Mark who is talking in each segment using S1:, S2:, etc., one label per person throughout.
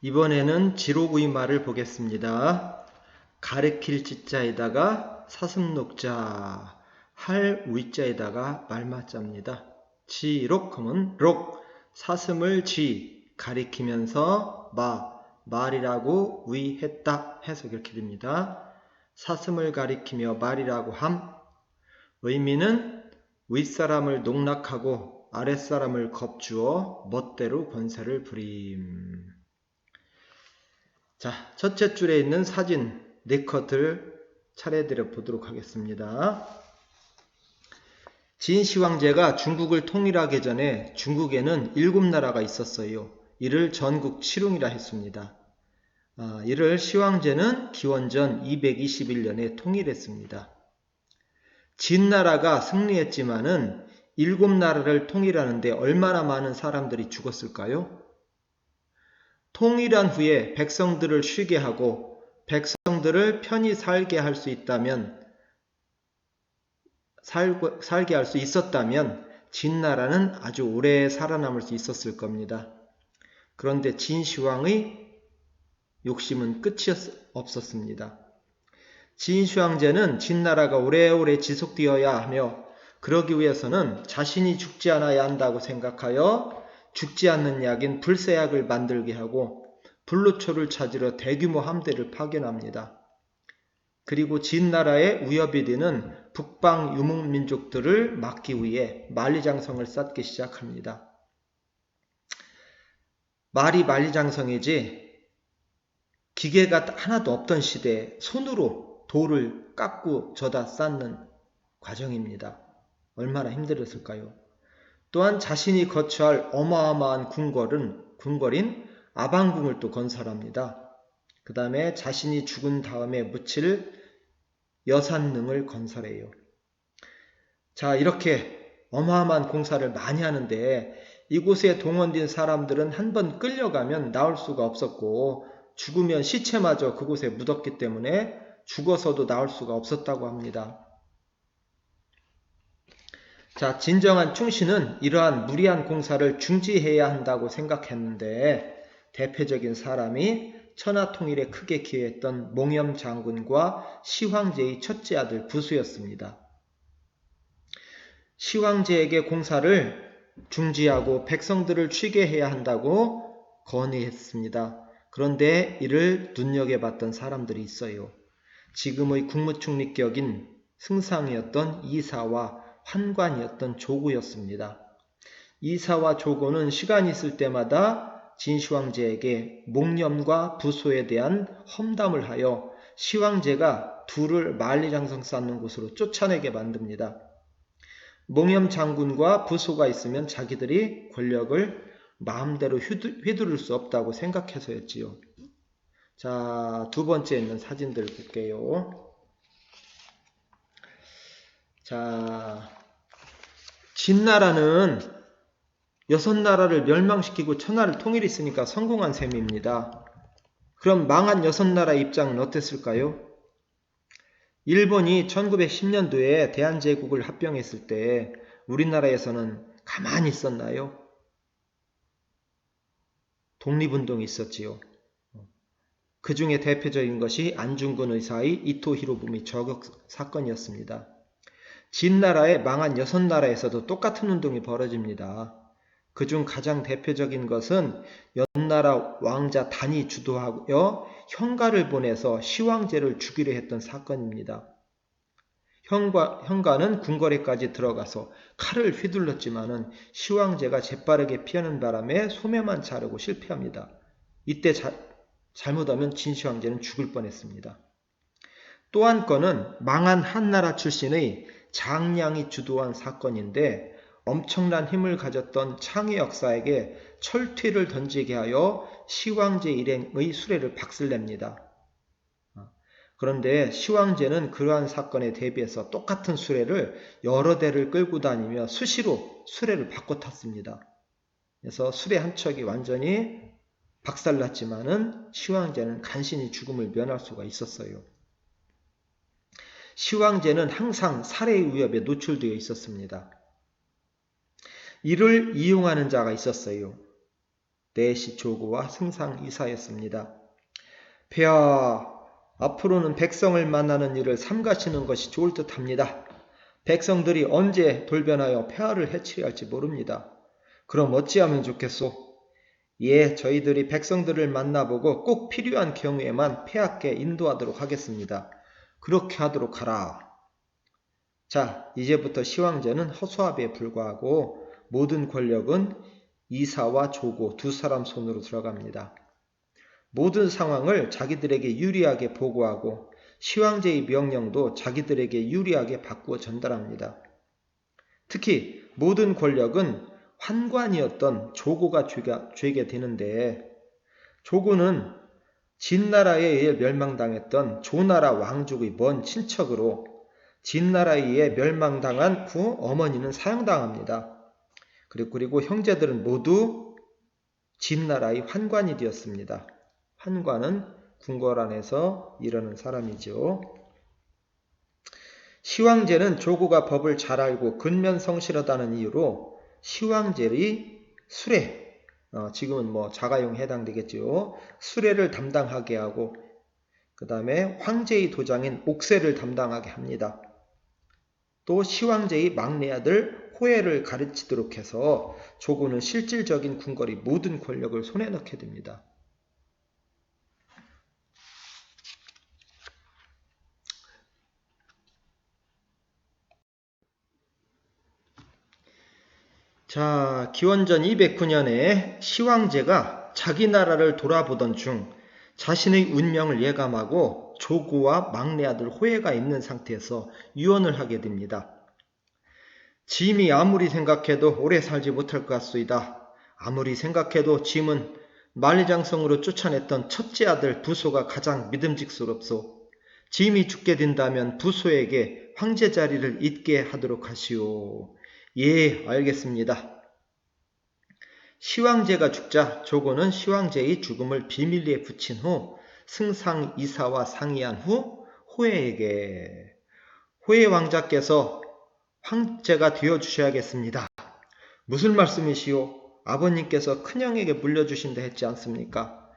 S1: 이번에는 지록의말을 보겠습니다. 가리킬 지자에다가 사슴녹자, 할 위자에다가 말맞자입니다. 지록 하면 록, 사슴을 지, 가리키면서 말이라고 위했다 해서 이렇게 됩니다. 사슴을 가리키며 말이라고 함, 의미는 윗사람을 농락하고 아랫사람을 겁주어 멋대로 권세를 부림. 자, 첫째 줄에 있는 사진 4컷을 차례대로 보도록 하겠습니다. 진시황제가 중국을 통일하기 전에 중국에는 7나라가 있었어요. 이를 전국 칠웅이라 했습니다. 이를 시황제는 기원전 221년에 통일했습니다. 진나라가 승리했지만은 7나라를 통일하는데 얼마나 많은 사람들이 죽었을까요? 통일한 후에 백성들을 쉬게 하고 백성들을 편히 살게 할 수 있었다면 진나라는 아주 오래 살아남을 수 있었을 겁니다. 그런데 진시황의 욕심은 끝이 없었습니다. 진시황제는 진나라가 오래오래 지속되어야 하며 그러기 위해서는 자신이 죽지 않아야 한다고 생각하여 죽지 않는 약인 불세약을 만들게 하고 불로초를 찾으러 대규모 함대를 파견합니다. 그리고 진나라의 위협이 되는 북방 유목민족들을 막기 위해 만리장성을 쌓기 시작합니다. 말이 만리장성이지 기계가 하나도 없던 시대에 손으로 돌을 깎고 져다 쌓는 과정입니다. 얼마나 힘들었을까요? 또한 자신이 거처할 어마어마한 궁궐인 아방궁을 또 건설합니다. 그 다음에 자신이 죽은 다음에 묻힐 여산릉을 건설해요. 자, 이렇게 어마어마한 공사를 많이 하는데 이곳에 동원된 사람들은 한번 끌려가면 나올 수가 없었고 죽으면 시체마저 그곳에 묻었기 때문에 죽어서도 나올 수가 없었다고 합니다. 자, 진정한 충신은 이러한 무리한 공사를 중지해야 한다고 생각했는데 대표적인 사람이 천하통일에 크게 기여했던 몽염 장군과 시황제의 첫째 아들 부수였습니다. 시황제에게 공사를 중지하고 백성들을 쉬게 해야 한다고 건의했습니다. 그런데 이를 눈여겨봤던 사람들이 있어요. 지금의 국무총리격인 승상이었던 이사와 환관이었던 조고였습니다. 이사와 조고는 시간이 있을 때마다 진시황제에게 몽염과 부소에 대한 험담을 하여 시황제가 둘을 만리장성 쌓는 곳으로 쫓아내게 만듭니다. 몽염 장군과 부소가 있으면 자기들이 권력을 마음대로 휘두를 수 없다고 생각해서였지요. 자, 두 번째 있는 사진들 볼게요. 자, 진나라는 6나라를 멸망시키고 천하를 통일했으니까 성공한 셈입니다. 그럼 망한 6나라의 입장은 어땠을까요? 일본이 1910년도에 대한제국을 합병했을 때 우리나라에서는 가만히 있었나요? 독립운동이 있었지요. 그 중에 대표적인 것이 안중근 의사의 이토 히로부미 저격 사건이었습니다. 진나라의 망한 6나라에서도 똑같은 운동이 벌어집니다. 그중 가장 대표적인 것은 연나라 왕자 단이 주도하여 현가를 보내서 시황제를 죽이려 했던 사건입니다. 현가는 궁궐에까지 들어가서 칼을 휘둘렀지만은 시황제가 재빠르게 피하는 바람에 소매만 자르고 실패합니다. 이때 잘못하면 진시황제는 죽을 뻔했습니다. 또 한 건은 망한 한나라 출신의 장량이 주도한 사건인데 엄청난 힘을 가졌던 창의 역사에게 철퇴를 던지게 하여 시황제 일행의 수레를 박살냅니다. 그런데 시황제는 그러한 사건에 대비해서 똑같은 수레를 여러 대를 끌고 다니며 수시로 수레를 바꿔 탔습니다. 그래서 수레 한 척이 완전히 박살났지만은 시황제는 간신히 죽음을 면할 수가 있었어요. 시황제는 항상 살해의 위협에 노출되어 있었습니다. 이를 이용하는 자가 있었어요. 넷이 조고와 승상 이사였습니다. 폐하, 앞으로는 백성을 만나는 일을 삼가시는 것이 좋을 듯합니다. 백성들이 언제 돌변하여 폐하를 해치려 할지 모릅니다. 그럼 어찌하면 좋겠소? 예, 저희들이 백성들을 만나보고 꼭 필요한 경우에만 폐하께 인도하도록 하겠습니다. 그렇게 하도록 하라. 자, 이제부터 시황제는 허수아비에 불과하고 모든 권력은 이사와 조고 두 사람 손으로 들어갑니다. 모든 상황을 자기들에게 유리하게 보고하고 시황제의 명령도 자기들에게 유리하게 바꾸어 전달합니다. 특히 모든 권력은 환관이었던 조고가 쥐게 되는데, 조고는 진나라에 의해 멸망당했던 조나라 왕족의 먼 친척으로 진나라에 의해 멸망당한 후 어머니는 사형당합니다. 그리고 형제들은 모두 진나라의 환관이 되었습니다. 환관은 궁궐안에서 일하는 사람이죠. 시황제는 조고가 법을 잘 알고 근면성실하다는 이유로 시황제의 수레, 지금은 자가용에 해당되겠죠. 수레를 담당하게 하고 그 다음에 황제의 도장인 옥새를 담당하게 합니다. 또 시황제의 막내 아들 호해를 가르치도록 해서 조고는 실질적인 궁궐의 모든 권력을 손에 넣게 됩니다. 자, 기원전 209년에 시황제가 자기 나라를 돌아보던 중 자신의 운명을 예감하고 조고와 막내 아들 호해가 있는 상태에서 유언을 하게 됩니다. 짐이 아무리 생각해도 오래 살지 못할 것 같소이다. 아무리 생각해도 짐은 만리장성으로 쫓아냈던 첫째 아들 부소가 가장 믿음직스럽소. 짐이 죽게 된다면 부소에게 황제 자리를 잇게 하도록 하시오. 예, 알겠습니다. 시황제가 죽자 조고는 시황제의 죽음을 비밀리에 붙인 후 승상 이사와 상의한 후 호해에게 호해 왕자께서 황제가 되어주셔야겠습니다. 무슨 말씀이시오? 아버님께서 큰형에게 물려주신다 했지 않습니까?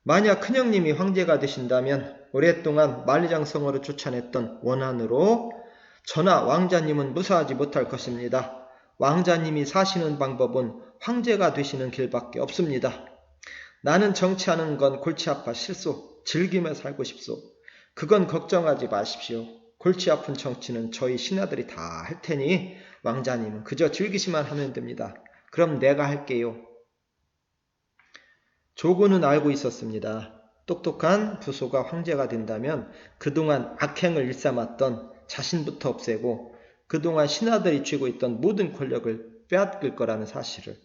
S1: 만약 큰형님이 황제가 되신다면 오랫동안 만리장성으로 쫓아냈던 원한으로 저나 왕자님은 무사하지 못할 것입니다. 왕자님이 사시는 방법은 황제가 되시는 길밖에 없습니다. 나는 정치하는 건 골치 아파 싫소. 즐기며 살고 싶소. 그건 걱정하지 마십시오. 골치 아픈 정치는 저희 신하들이 다 할 테니 왕자님은 그저 즐기시만 하면 됩니다. 그럼 내가 할게요. 조고는 알고 있었습니다. 똑똑한 부소가 황제가 된다면 그동안 악행을 일삼았던 자신부터 없애고 그동안 신하들이 쥐고 있던 모든 권력을 빼앗길 거라는 사실을.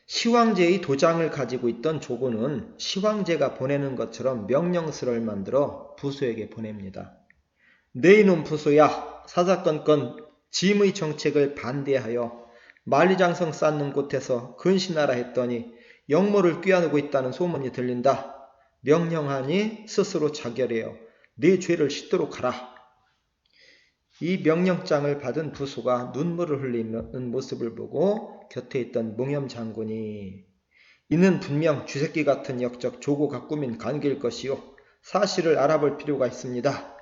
S1: 시황제의 도장을 가지고 있던 조고는 시황제가 보내는 것처럼 명령서를 만들어 부소에게 보냅니다. 네 이놈 부소야, 사사건건 짐의 정책을 반대하여 만리장성 쌓는 곳에서 근신하라 했더니 역모를 꾀하고 있다는 소문이 들린다. 명령하니 스스로 자결하여 네 죄를 씻도록 하라. 이 명령장을 받은 부소가 눈물을 흘리는 모습을 보고 곁에 있던 몽염 장군이 이는 분명 쥐새끼 같은 역적 조고가 꾸민 관계일 것이요. 사실을 알아볼 필요가 있습니다.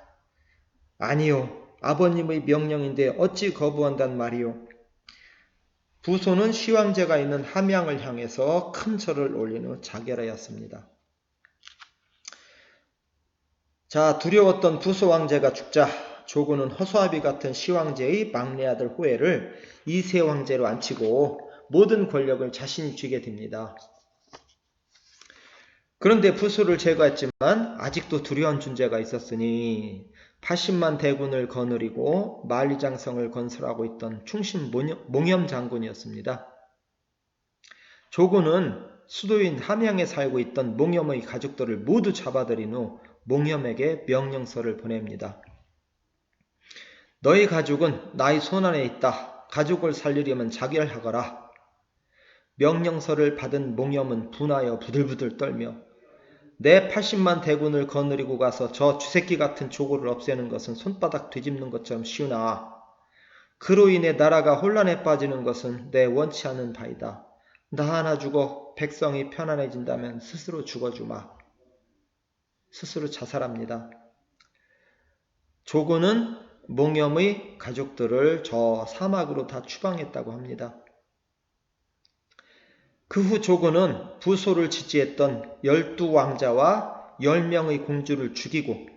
S1: 아니요. 아버님의 명령인데 어찌 거부한단 말이오. 부소는 시황제가 있는 함양을 향해서 큰 절을 올린 후 자결하였습니다. 자, 두려웠던 부소 왕제가 죽자 조고는 허수아비 같은 시황제의 막내 아들 호해를 이세 황제로 앉히고 모든 권력을 자신이 쥐게 됩니다. 그런데 부소를 제거했지만 아직도 두려운 존재가 있었으니 80만 대군을 거느리고 만리장성을 건설하고 있던 충신 몽염 장군이었습니다. 조고는 수도인 함양에 살고 있던 몽염의 가족들을 모두 잡아들인 후 몽염에게 명령서를 보냅니다. 너희 가족은 나의 손안에 있다. 가족을 살리려면 자결하거라. 명령서를 받은 몽염은 분하여 부들부들 떨며 내 80만 대군을 거느리고 가서 저 쥐새끼 같은 조고를 없애는 것은 손바닥 뒤집는 것처럼 쉬우나 그로 인해 나라가 혼란에 빠지는 것은 내 원치 않는 바이다. 나 하나 죽어 백성이 편안해진다면 스스로 죽어주마. 스스로 자살합니다. 조고는 몽염의 가족들을 저 사막으로 다 추방했다고 합니다. 그 후 조고는 부소를 지지했던 12왕자와 10명의 공주를 죽이고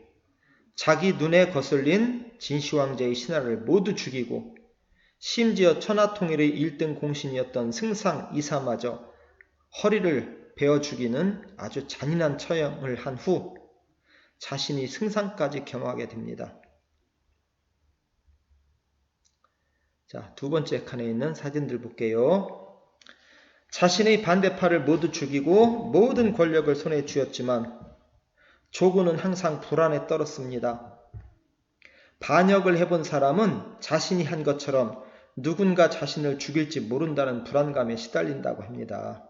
S1: 자기 눈에 거슬린 진시황제의 신하를 모두 죽이고 심지어 천하통일의 1등 공신이었던 승상 이사마저 허리를 베어 죽이는 아주 잔인한 처형을 한 후 자신이 승상까지 겸하게 됩니다. 자, 두 번째 칸에 있는 사진들 볼게요. 자신의 반대파를 모두 죽이고 모든 권력을 손에 쥐었지만 조고는 항상 불안에 떨었습니다. 반역을 해본 사람은 자신이 한 것처럼 누군가 자신을 죽일지 모른다는 불안감에 시달린다고 합니다.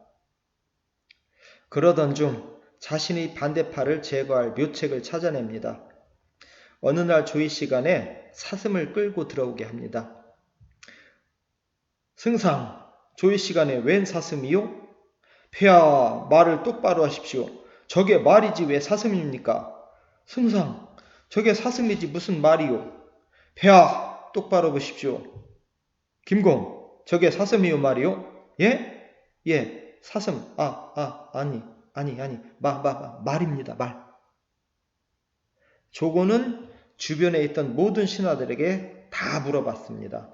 S1: 그러던 중 자신의 반대파를 제거할 묘책을 찾아냅니다. 어느 날 조의 시간에 사슴을 끌고 들어오게 합니다. 승상, 조의 시간에 웬 사슴이요? 폐하, 말을 똑바로 하십시오. 저게 말이지 왜 사슴입니까? 승상, 저게 사슴이지 무슨 말이요? 폐하, 똑바로 보십시오. 김공, 저게 사슴이요 말이요? 예? 예, 사슴, 아니, 말입니다, 말. 조고는 주변에 있던 모든 신하들에게 다 물어봤습니다.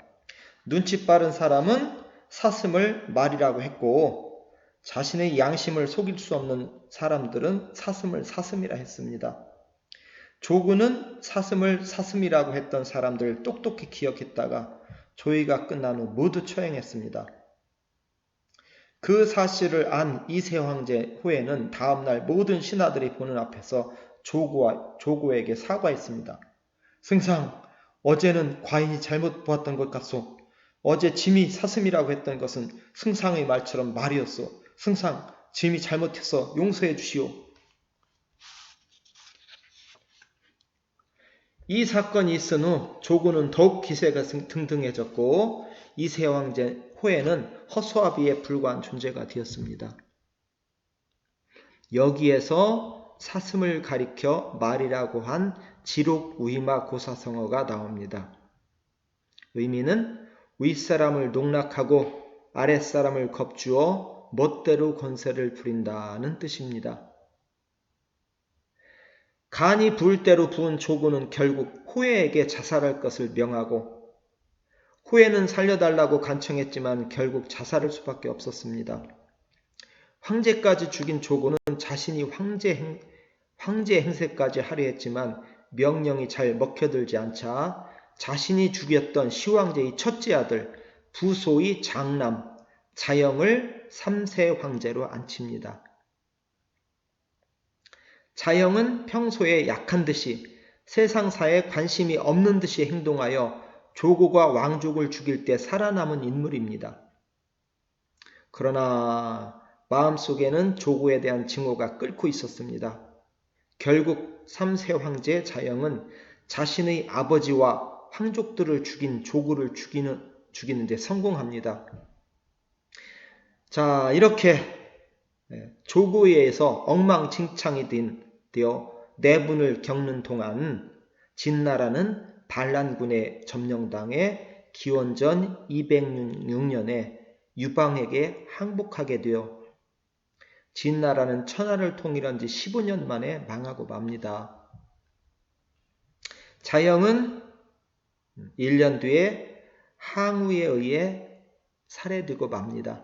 S1: 눈치 빠른 사람은 사슴을 말이라고 했고 자신의 양심을 속일 수 없는 사람들은 사슴을 사슴이라 했습니다. 조고는 사슴을 사슴이라고 했던 사람들을 똑똑히 기억했다가 조의가 끝난 후 모두 처형했습니다. 그 사실을 안 이세 황제 후에는 다음날 모든 신하들이 보는 앞에서 조고에게 사과했습니다. 승상, 어제는 과인이 잘못 보았던 것 같소. 어제 짐이 사슴이라고 했던 것은 승상의 말처럼 말이었소. 승상, 짐이 잘못해서 용서해 주시오. 이 사건이 있은 후 조고는 더욱 기세가 등등해졌고 이세 황제 호에는 허수아비에 불과한 존재가 되었습니다. 여기에서 사슴을 가리켜 말이라고 한 지록 우이마 고사성어가 나옵니다. 의미는 윗사람을 농락하고 아랫사람을 겁주어 멋대로 권세를 부린다는 뜻입니다. 간이 부을 대로 부은 조고는 결국 호에에게 자살할 것을 명하고 호에는 살려달라고 간청했지만 결국 자살할 수밖에 없었습니다. 황제까지 죽인 조고는 자신이 황제 행세까지 하려 했지만 명령이 잘 먹혀들지 않자 자신이 죽였던 시황제의 첫째 아들 부소의 장남 자영을 3세 황제로 앉힙니다. 자영은 평소에 약한 듯이 세상사에 관심이 없는 듯이 행동하여 조고가 왕족을 죽일 때 살아남은 인물입니다. 그러나 마음속에는 조고에 대한 증오가 끓고 있었습니다. 결국 3세 황제 자영은 자신의 아버지와 황족들을 죽인 조고를 죽이는 데 성공합니다. 자, 이렇게 조고에 의해서 엉망진창이 되어 내분을 겪는 동안 진나라는 반란군에 점령당해 기원전 206년에 유방에게 항복하게 되어 진나라는 천하를 통일한 지 15년 만에 망하고 맙니다. 자영은 1년 뒤에 항우에 의해 살해되고 맙니다.